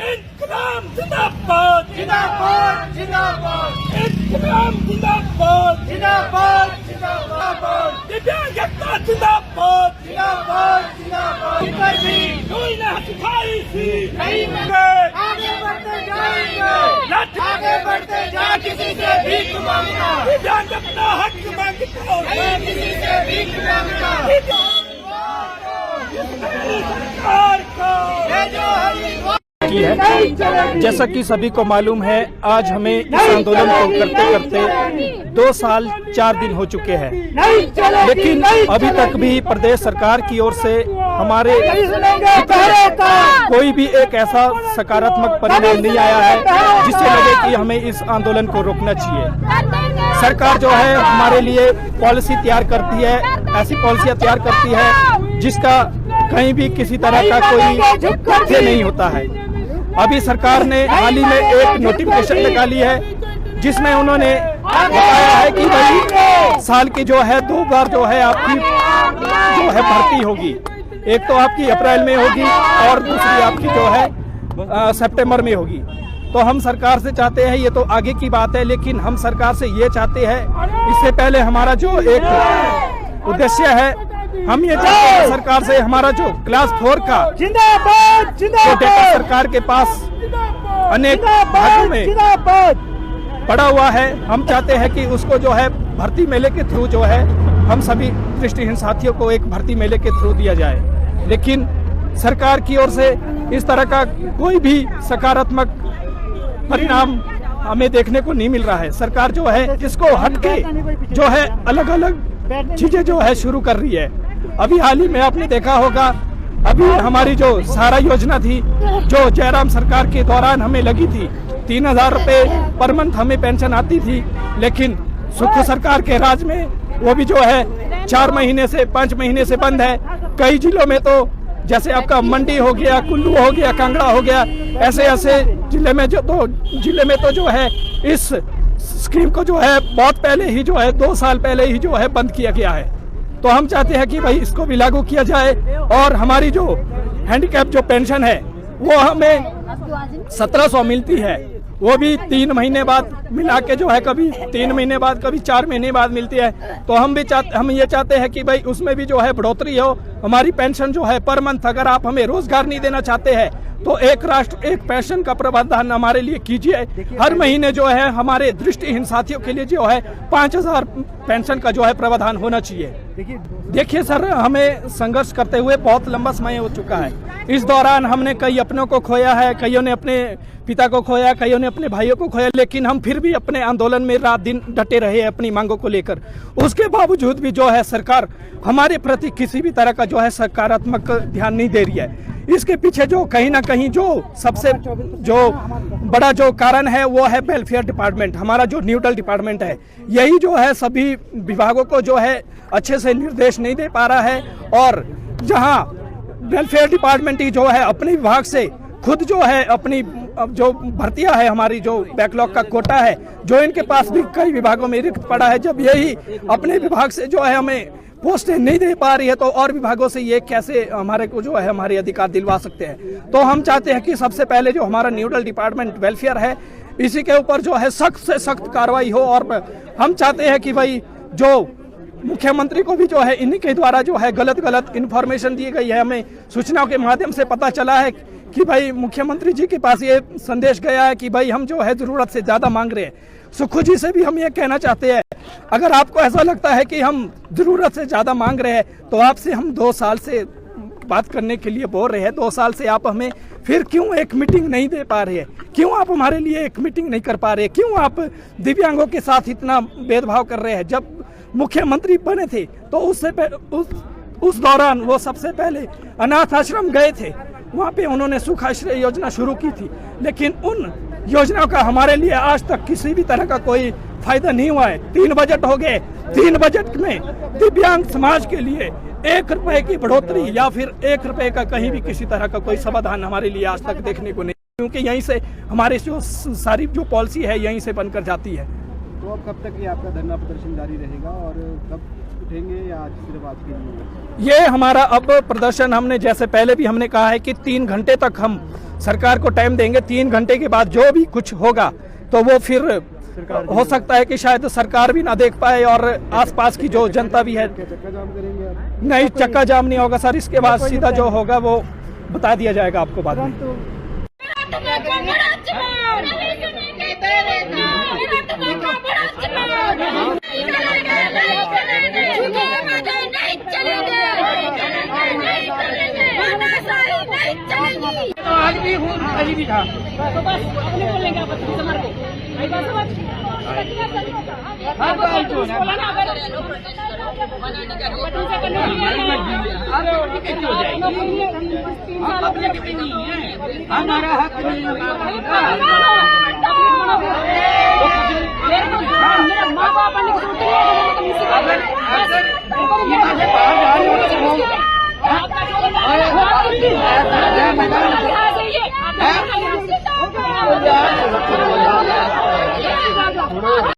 इंकलाब जिंदाबाद जिंदाबाद जिंदाबाद इंकलाब जिंदाबाद जिंदाबाद जिंदाबाद दिव्यांग एकता जिंदाबाद जिंदाबाद जिंदाबाद कोई ना सिखाई थी नहीं आगे बढ़ते जाएंगे आगे बढ़ते जा किसी से भीख मांगना दिव्यांग अपना हक मांगता किसी से भीख मांगना सरकार को की है। जैसा कि सभी को मालूम है, आज हमें इस आंदोलन को करते करते 2 साल 4 दिन हो चुके हैं, लेकिन अभी तक भी प्रदेश सरकार की ओर से हमारे कोई भी एक ऐसा सकारात्मक परिणाम नहीं आया है जिससे लगे कि हमें इस आंदोलन को रोकना चाहिए। सरकार जो है हमारे लिए पॉलिसी तैयार करती है, ऐसी पॉलिसियां तैयार करती है जिसका कहीं भी किसी तरह का कोई तथ्य नहीं होता है। अभी सरकार ने हाल ही में एक नोटिफिकेशन निकाली है जिसमें उन्होंने बताया है कि भाई साल की जो है 2 बार जो है आपकी जो है भर्ती होगी, एक तो आपकी अप्रैल में होगी और दूसरी आपकी जो है सितंबर में होगी। तो हम सरकार से चाहते हैं, ये तो आगे की बात है, लेकिन हम सरकार से ये चाहते हैं, इससे पहले हमारा जो एक उद्देश्य है, हम ये चाहते हैं सरकार से हमारा जो क्लास 4 का जिंदाबाद डेटा सरकार के पास अनेक भागों में पड़ा हुआ है, हम चाहते हैं कि उसको जो है भर्ती मेले के थ्रू जो है हम सभी दृष्टिहीन साथियों को एक भर्ती मेले के थ्रू दिया जाए। लेकिन सरकार की ओर से इस तरह का कोई भी सकारात्मक परिणाम हमें देखने को नहीं मिल रहा है। सरकार जो है इसको हटके जो है अलग अलग चीजें जो है शुरू कर रही है। अभी हाल ही में आपने देखा होगा, अभी हमारी जो सारा योजना थी जो जयराम सरकार के दौरान हमें लगी थी, 3000 रुपए पर मंथ हमें पेंशन आती थी, लेकिन सुख सरकार के राज में वो भी जो है 4 महीने से 5 महीने से बंद है। कई जिलों में तो जैसे आपका मंडी हो गया, कुल्लू हो गया, कांगड़ा हो गया, ऐसे ऐसे जिले में तो जो है इस स्कीम को जो है बहुत पहले ही जो है 2 साल पहले ही जो है बंद किया गया है। तो हम चाहते हैं कि भाई इसको भी लागू किया जाए और हमारी जो हैंडीकैप जो पेंशन है वो हमें 1700 मिलती है, वो भी 3 महीने बाद मिला के जो है कभी 3 महीने बाद कभी 4 महीने बाद मिलती है। तो हम ये चाहते हैं कि भाई उसमें भी जो है बढ़ोतरी हो। हमारी पेंशन जो है पर मंथ, अगर आप हमें रोजगार नहीं देना चाहते हैं तो एक राष्ट्र एक पेंशन का प्रावधान हमारे लिए कीजिए। हर महीने जो है हमारे दृष्टिहीन साथियों के लिए जो है 5000 पेंशन का जो है प्रावधान होना चाहिए। देखिए सर, हमें संघर्ष करते हुए बहुत लंबा समय हो चुका है। इस दौरान हमने कई अपनों को खोया है, कईयों ने अपने पिता को खोया, कईयों ने अपने भाइयों को खोया, लेकिन हम फिर भी अपने आंदोलन में रात दिन डटे रहे अपनी मांगों को लेकर। उसके बावजूद भी जो है सरकार हमारे प्रति किसी भी तरह का जो है सकारात्मक ध्यान नहीं दे रही है। इसके पीछे जो कहीं ना कहीं जो सबसे जो बड़ा जो कारण है वो है वेलफेयर डिपार्टमेंट, हमारा जो न्यूट्रल डिपार्टमेंट है। यही जो है सभी विभागों को जो है अच्छे से निर्देश नहीं दे पा रहा है, और जहां वेलफेयर डिपार्टमेंट ही जो है अपने विभाग से खुद जो है अपनी जो भर्तियां है, हमारी जो बैकलॉग का कोटा है जो इनके पास भी कई विभागों में रिक्त पड़ा है, जब यही अपने विभाग से जो है हमें पोस्टें नहीं दे पा रही है तो और विभागों से ये कैसे हमारे को जो है हमारे अधिकार दिलवा सकते हैं। तो हम चाहते हैं कि सबसे पहले जो हमारा न्यूट्रल डिपार्टमेंट वेलफेयर है, इसी के ऊपर जो है सख्त से सख्त कार्रवाई हो। और हम चाहते हैं कि भाई जो मुख्यमंत्री को भी जो है इन्हीं के द्वारा जो है गलत इन्फॉर्मेशन दी गई है, हमें सूचनाओं के माध्यम से पता चला है कि भाई मुख्यमंत्री जी के पास ये संदेश गया है कि भाई हम जो है जरूरत से ज्यादा मांग रहे हैं। सुखू जी से भी हम ये कहना चाहते हैं, अगर आपको ऐसा लगता है कि हम जरूरत से ज्यादा मांग रहे हैं तो आपसे हम 2 साल से बात करने के लिए बोल रहे हैं। 2 साल से आप हमें फिर क्यों एक मीटिंग नहीं दे पा रहे हैं? क्यों आप हमारे लिए एक मीटिंग नहीं कर पा रहे? क्यों आप दिव्यांगों के साथ इतना भेदभाव कर रहे हैं? जब मुख्यमंत्री बने थे तो उस दौरान वो सबसे पहले अनाथ आश्रम गए थे, वहाँ पे उन्होंने सुख आश्रय योजना शुरू की थी, लेकिन उन योजनाओं का हमारे लिए आज तक किसी भी तरह का कोई फायदा नहीं हुआ है। 3 बजट हो गए, 3 बजट में दिव्यांग समाज के लिए 1 रुपए की बढ़ोतरी या फिर 1 रुपए का कहीं भी किसी तरह का कोई समाधान हमारे लिए आज तक देखने को नहीं, क्योंकि यहीं से हमारी जो सारी जो पॉलिसी है यहीं से बनकर जाती है। तो अब कब तक ये आपका धरना प्रदर्शन जारी रहेगा और कब उठेंगे या आज सिर्फ आज के लिए? ये हमारा अब प्रदर्शन, हमने जैसे पहले भी हमने कहा है कि 3 घंटे तक हम सरकार को टाइम देंगे। 3 घंटे के बाद जो भी कुछ होगा तो वो फिर हो सकता है कि शायद सरकार भी ना देख पाए और आसपास की जो जनता भी है। चक्का जाम करेंगे आप? नहीं, चक्का जाम नहीं होगा सर। इसके बाद सीधा जो होगा वो बता दिया जाएगा आपको बाद में। तो आज भी हूँ, आज भी था। तो बस अपने बोलेंगे आप समझ को भाई बस समझ हाँ, बात तो ना। बोला ना अगर बटन से करने के लिए अरे कैसे हो जाएगी? हम पब्लिक भी नहीं है, हमारा हक नहीं मेरा माँ बाप अगर यहाँ से बाहर जा रहे हो तो आपका